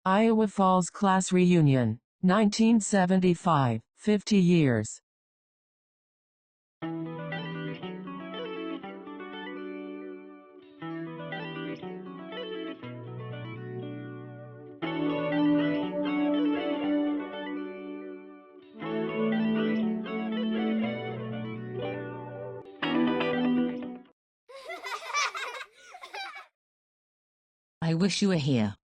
Iowa Falls Class Reunion, 1975, 50 years. I wish you were here.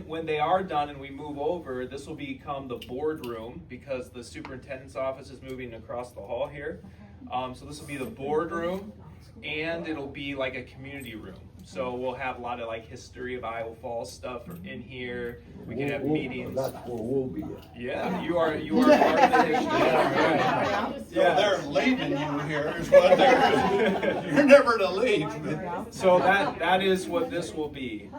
When they are done and we move over, this will become the boardroom because the superintendent's office is moving across the hall here. So this will be the boardroom, and it'll be like a community room. So we'll have a lot of like history of Iowa Falls stuff in here. We can have meetings. That's where we'll be at. Yeah, you are part of the history. Yeah, right. Yeah. They're leaving you here is what they're, you're never to leave. So that is what this will be.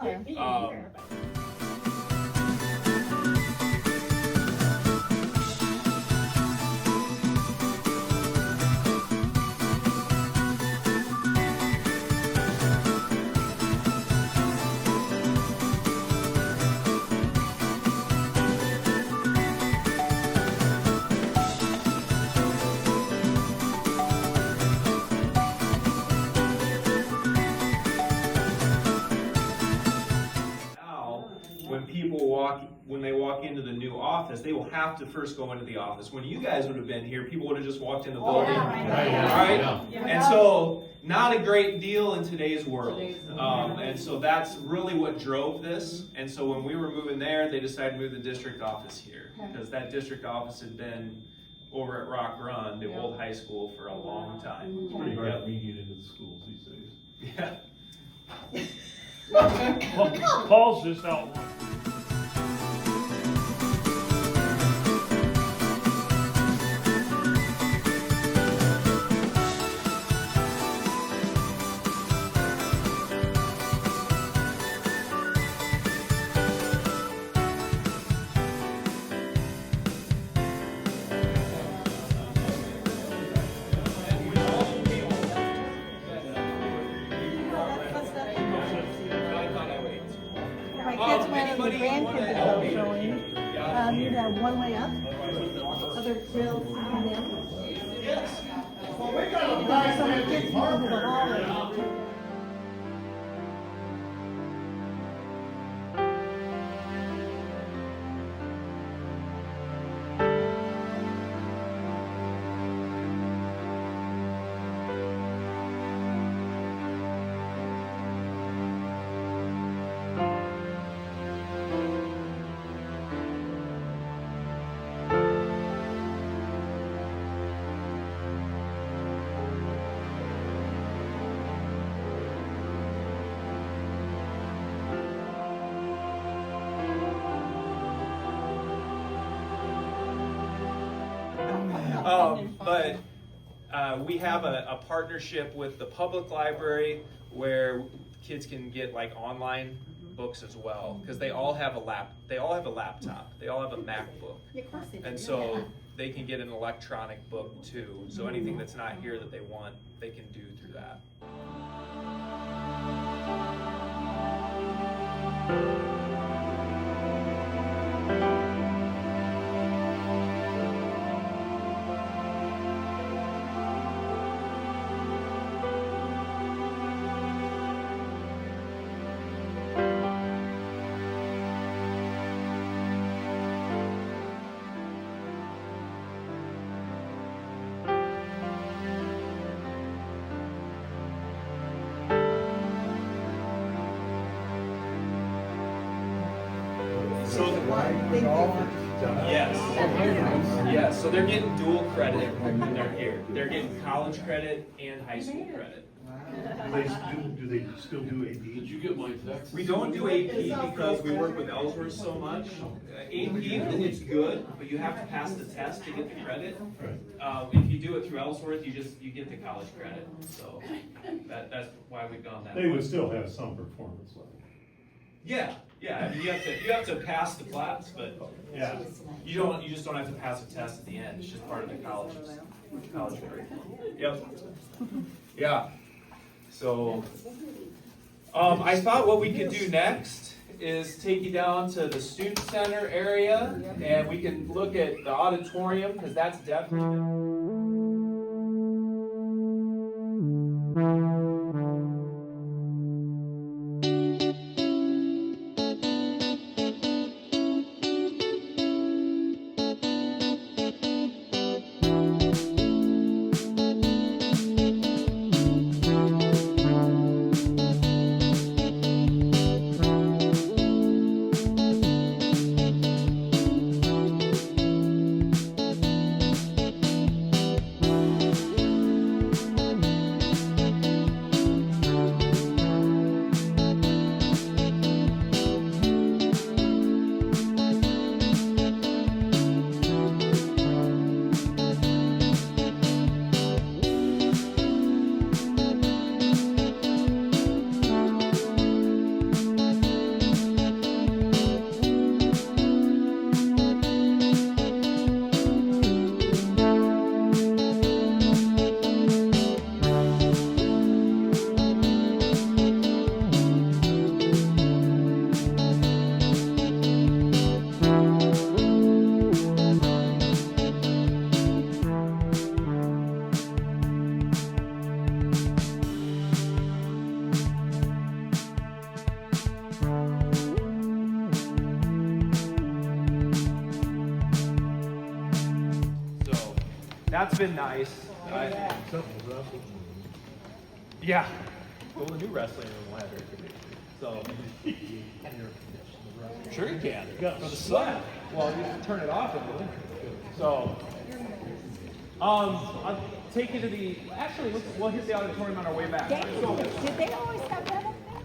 When they walk into the new office, they will have to first go into the office. When you guys would have been here, people would have just walked in the building. Right? And so, not a great deal in today's world. And so that's really what drove this. And so when we were moving there, they decided to move the district office here. Because that district office had been over at Rock Run, the old high school, for a long time. It's pretty hard to get into the schools these days. Yeah. Paul's just out. grandkids are all showing. You have one way up, other trails come in. Yes. Well, we got a nice Some of the kids go to the hallway. But we have a partnership with the public library where kids can get like online books as well, because they all have a laptop, they all have a MacBook, and so they can get an electronic book too. So anything that's not here that they want, they can do through that. Yes, so they're getting dual credit when they're here. They're getting college credit and high school credit. Do they still do AP? Did you get my text? We don't do AP because we work with Ellsworth so much. AP, it's good, but you have to pass the test to get the credit. If you do it through Ellsworth, you get the college credit. So that's why we've gone that way. They would still have some performance level. Yeah. I mean, you have to pass the class, but Yeah. you just don't have to pass a test at the end. It's just part of the college curriculum. Yep. Yeah. So I thought what we could do next is take you down to the student center area, and we can look at the auditorium, because that's definitely. That's been nice. Yeah. Well, the new wrestling room will have air conditioning. So. Sure you can. For the sun. Well, you can turn it off in the winter. So. I'll take you to the. Actually, we'll hit the auditorium on our way back. Did they always have that up there?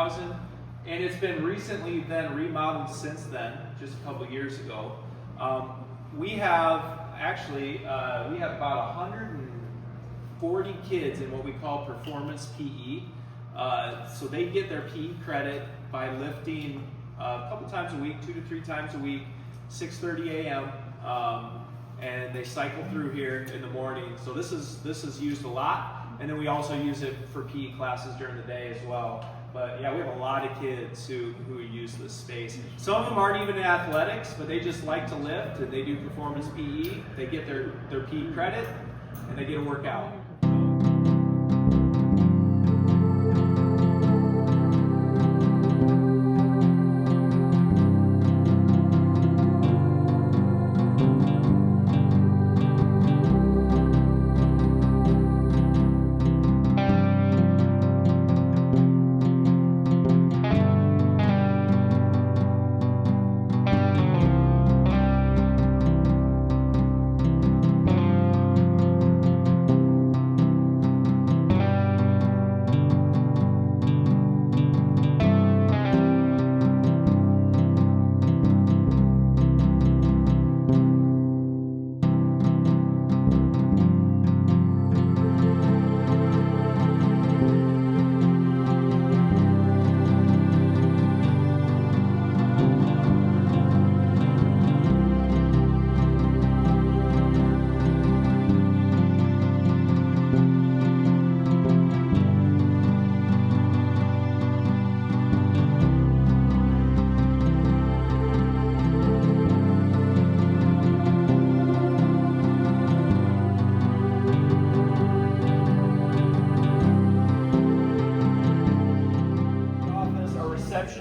2000, and it's been recently then remodeled since then, just a couple years ago. We have about 140 kids in what we call performance PE. So they get their PE credit by lifting a couple times a week, 2 to 3 times a week, 6:30 a.m. And they cycle through here in the morning. So this is used a lot, and then we also use it for PE classes during the day as well. But yeah, we have a lot of kids who use this space. Some of them aren't even in athletics, but they just like to lift and they do performance PE. They get their PE credit and they get a workout.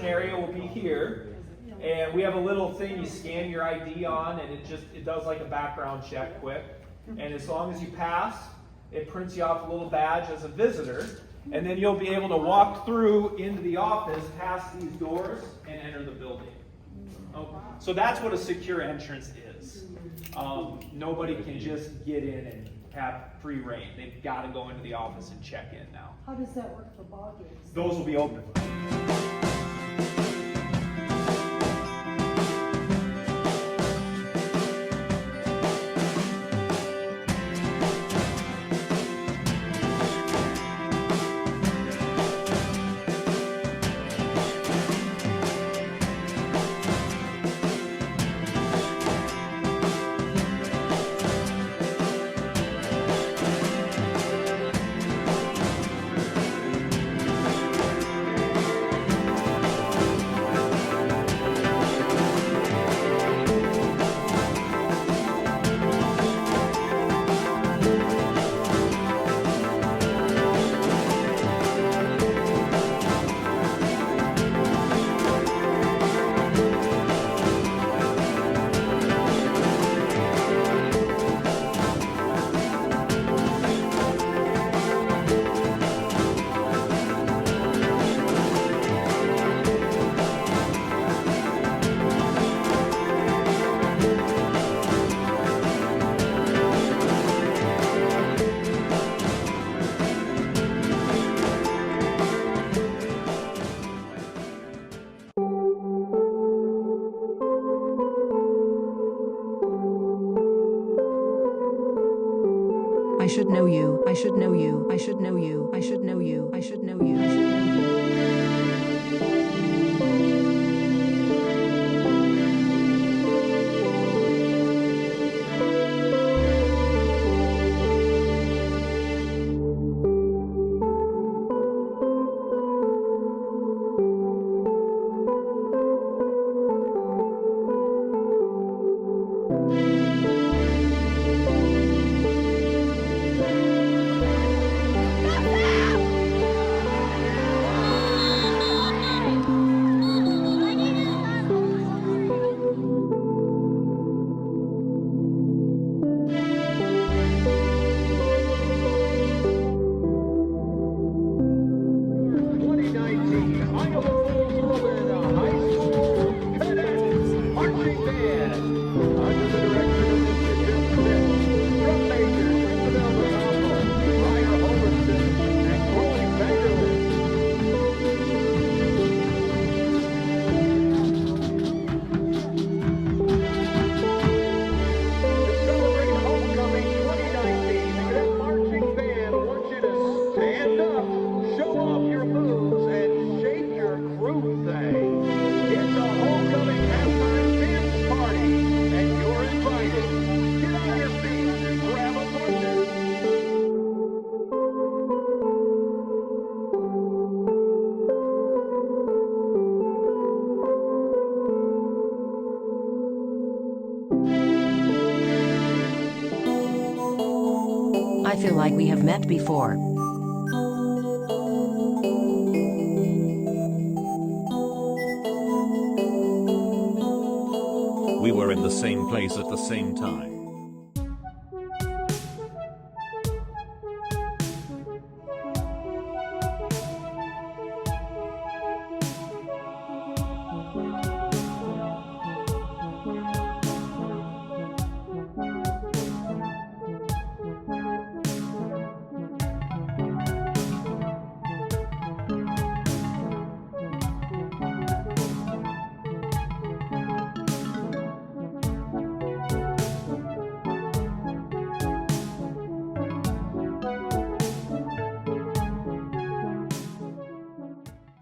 Area will be here, and we have a little thing you scan your ID on, and it does like a background check quick, and as long as you pass, it prints you off a little badge as a visitor, and then you'll be able to walk through into the office past these doors and enter the building. So that's what a secure entrance is. Nobody can just get in and have free reign. They've got to go into the office and check in now. How does that work for ball games? Those will be open. I should know you. I should know you. I should know you. I should know you. I should know you. I should know you. I feel like we have met before. We were in the same place at the same time.